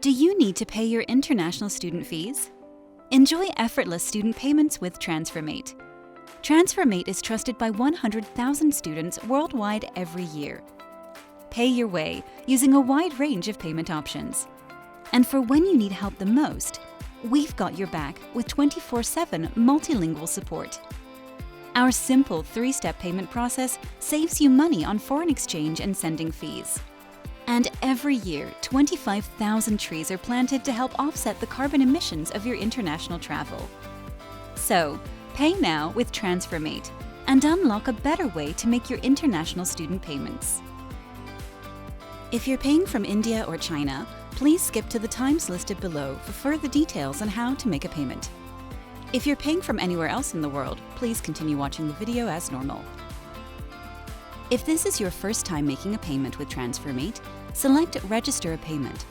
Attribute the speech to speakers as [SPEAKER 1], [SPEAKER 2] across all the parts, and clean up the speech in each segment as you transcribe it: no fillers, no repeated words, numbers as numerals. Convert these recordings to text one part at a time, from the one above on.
[SPEAKER 1] Do you need to pay your international student fees? Enjoy effortless student payments with TransferMate. TransferMate is trusted by 100,000 students worldwide every year. Pay your way using a wide range of payment options. And for when you need help the most, we've got your back with 24/7 multilingual support. Our simple 3-step payment process saves you money on foreign exchange and sending fees. And every year, 25,000 trees are planted to help offset the carbon emissions of your international travel. So, pay now with TransferMate and unlock a better way to make your international student payments. If you're paying from India or China, please skip to the times listed below for further details on how to make a payment. If you're paying from anywhere else in the world, please continue watching the video as normal. If this is your first time making a payment with TransferMate, select Register a Payment.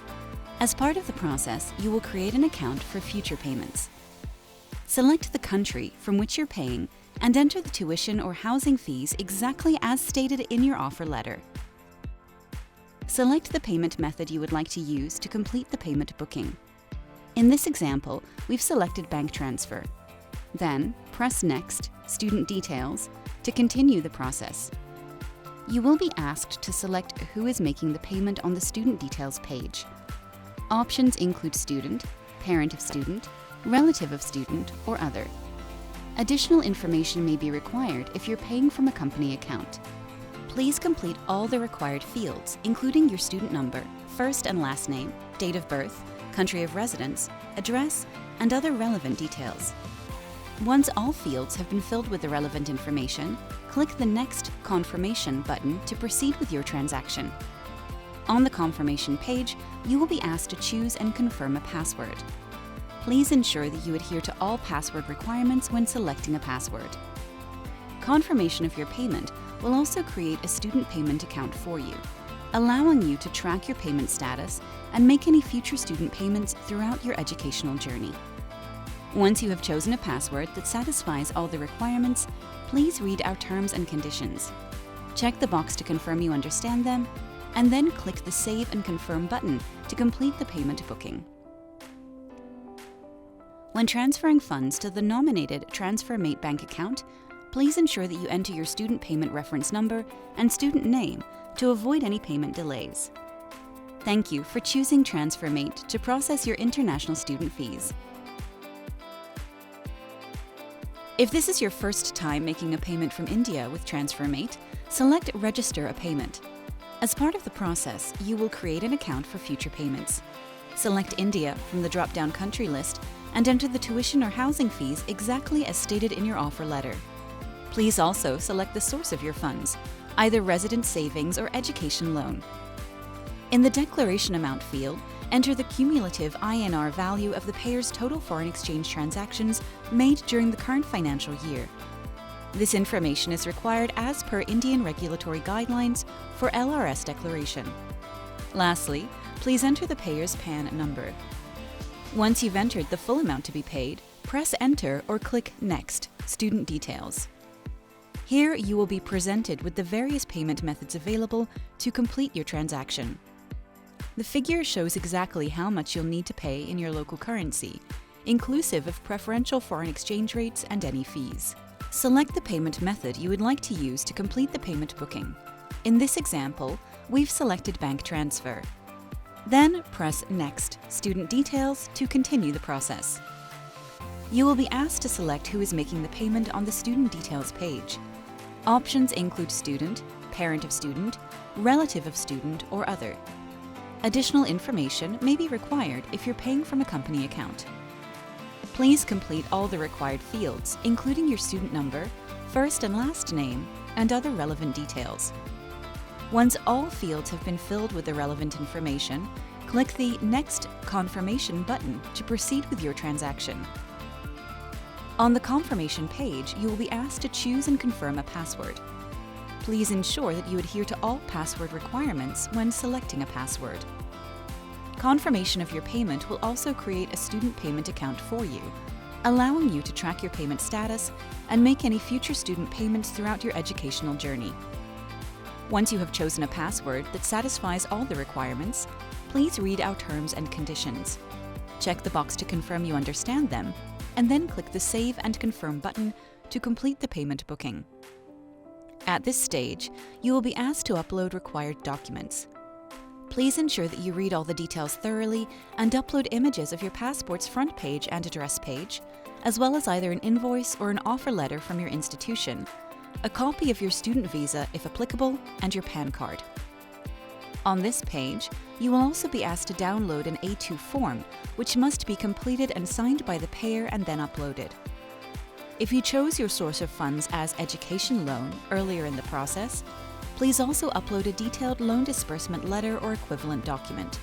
[SPEAKER 1] As part of the process, you will create an account for future payments. Select the country from which you're paying and enter the tuition or housing fees exactly as stated in your offer letter. Select the payment method you would like to use to complete the payment booking. In this example, we've selected bank transfer. Then, press Next, Student Details, to continue the process. You will be asked to select who is making the payment on the student details page. Options include student, parent of student, relative of student, or other. Additional information may be required if you're paying from a company account. Please complete all the required fields, including your student number, first and last name, date of birth, country of residence, address, and other relevant details. Once all fields have been filled with the relevant information, click the Next Confirmation button to proceed with your transaction. On the confirmation page, you will be asked to choose and confirm a password. Please ensure that you adhere to all password requirements when selecting a password. Confirmation of your payment will also create a student payment account for you, allowing you to track your payment status and make any future student payments throughout your educational journey. Once you have chosen a password that satisfies all the requirements, please read our terms and conditions. Check the box to confirm you understand them, and then click the Save and Confirm button to complete the payment booking. When transferring funds to the nominated TransferMate bank account, please ensure that you enter your student payment reference number and student name to avoid any payment delays. Thank you for choosing TransferMate to process your international student fees. If this is your first time making a payment from India with TransferMate, select Register a Payment. As part of the process, you will create an account for future payments. Select India from the drop-down country list and enter the tuition or housing fees exactly as stated in your offer letter. Please also select the source of your funds, either resident savings or education loan. In the Declaration Amount field, enter the cumulative INR value of the payer's total foreign exchange transactions made during the current financial year. This information is required as per Indian regulatory guidelines for LRS declaration. Lastly, please enter the payer's PAN number. Once you've entered the full amount to be paid, press Enter or click Next, Student Details. Here you will be presented with the various payment methods available to complete your transaction. The figure shows exactly how much you'll need to pay in your local currency, inclusive of preferential foreign exchange rates and any fees. Select the payment method you would like to use to complete the payment booking. In this example, we've selected bank transfer. Then press Next, Student Details to continue the process. You will be asked to select who is making the payment on the Student Details page. Options include student, parent of student, relative of student, or other. Additional information may be required if you're paying from a company account. Please complete all the required fields, including your student number, first and last name, and other relevant details. Once all fields have been filled with the relevant information, click the Next Confirmation button to proceed with your transaction. On the confirmation page, you will be asked to choose and confirm a password. Please ensure that you adhere to all password requirements when selecting a password. Confirmation of your payment will also create a student payment account for you, allowing you to track your payment status and make any future student payments throughout your educational journey. Once you have chosen a password that satisfies all the requirements, please read our terms and conditions. Check the box to confirm you understand them, and then click the Save and Confirm button to complete the payment booking. At this stage, you will be asked to upload required documents. Please ensure that you read all the details thoroughly and upload images of your passport's front page and address page, as well as either an invoice or an offer letter from your institution, a copy of your student visa if applicable, and your PAN card. On this page, you will also be asked to download an A2 form, which must be completed and signed by the payer and then uploaded. If you chose your source of funds as education loan earlier in the process, please also upload a detailed loan disbursement letter or equivalent document.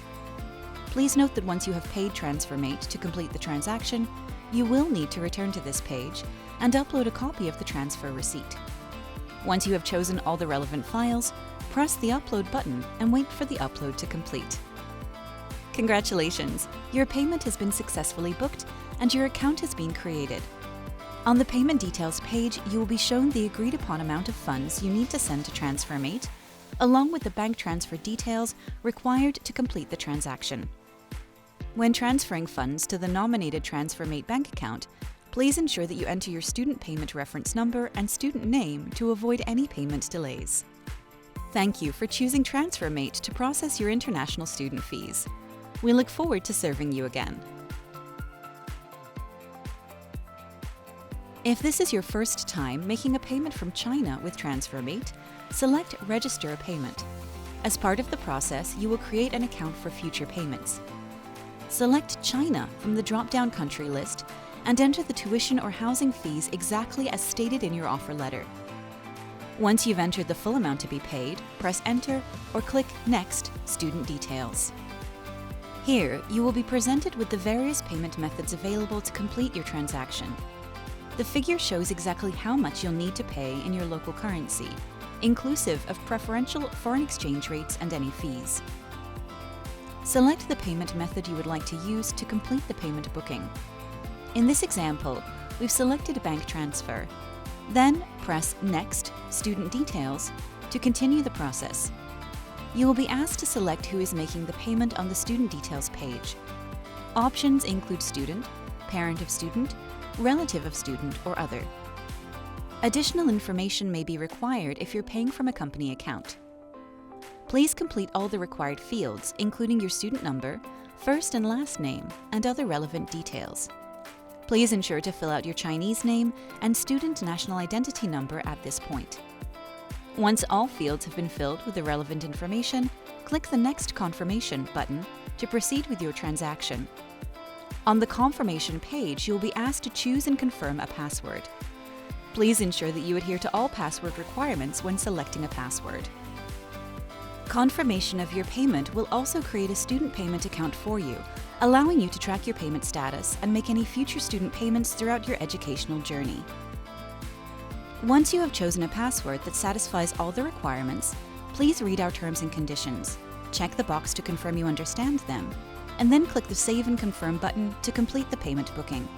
[SPEAKER 1] Please note that once you have paid TransferMate to complete the transaction, you will need to return to this page and upload a copy of the transfer receipt. Once you have chosen all the relevant files, press the Upload button and wait for the upload to complete. Congratulations! Your payment has been successfully booked and your account has been created. On the Payment Details page, you will be shown the agreed-upon amount of funds you need to send to TransferMate, along with the bank transfer details required to complete the transaction. When transferring funds to the nominated TransferMate bank account, please ensure that you enter your student payment reference number and student name to avoid any payment delays. Thank you for choosing TransferMate to process your international student fees. We look forward to serving you again. If this is your first time making a payment from China with TransferMate, select Register a Payment. As part of the process, you will create an account for future payments. Select China from the drop-down country list and enter the tuition or housing fees exactly as stated in your offer letter. Once you've entered the full amount to be paid, press Enter or click Next Student Details. Here, you will be presented with the various payment methods available to complete your transaction. The figure shows exactly how much you'll need to pay in your local currency, inclusive of preferential foreign exchange rates and any fees. Select the payment method you would like to use to complete the payment booking. In this example, we've selected bank transfer. Then press Next Student Details to continue the process. You will be asked to select who is making the payment on the Student Details page. Options include student, parent of student, relative of student, or other. Additional information may be required if you're paying from a company account. Please complete all the required fields, including your student number, first and last name, and other relevant details. Please ensure to fill out your Chinese name and student national identity number at this point. Once all fields have been filled with the relevant information, click the Next Confirmation button to proceed with your transaction. On the confirmation page, you will be asked to choose and confirm a password. Please ensure that you adhere to all password requirements when selecting a password. Confirmation of your payment will also create a student payment account for you, allowing you to track your payment status and make any future student payments throughout your educational journey. Once you have chosen a password that satisfies all the requirements, please read our terms and conditions, check the box to confirm you understand them, and then click the Save and Confirm button to complete the payment booking.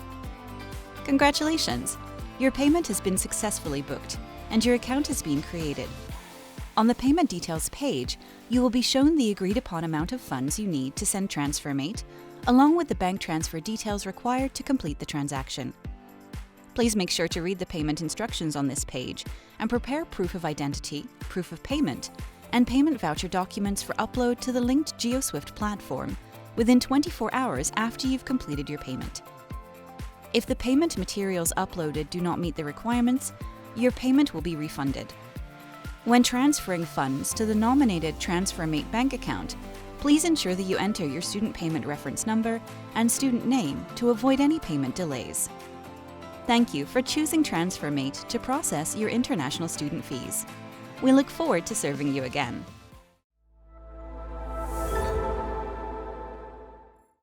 [SPEAKER 1] Congratulations! Your payment has been successfully booked, and your account has been created. On the Payment Details page, you will be shown the agreed-upon amount of funds you need to send TransferMate, along with the bank transfer details required to complete the transaction. Please make sure to read the payment instructions on this page and prepare proof of identity, proof of payment, and payment voucher documents for upload to the linked GeoSwift platform within 24 hours after you've completed your payment. If the payment materials uploaded do not meet the requirements, your payment will be refunded. When transferring funds to the nominated TransferMate bank account, please ensure that you enter your student payment reference number and student name to avoid any payment delays. Thank you for choosing TransferMate to process your international student fees. We look forward to serving you again.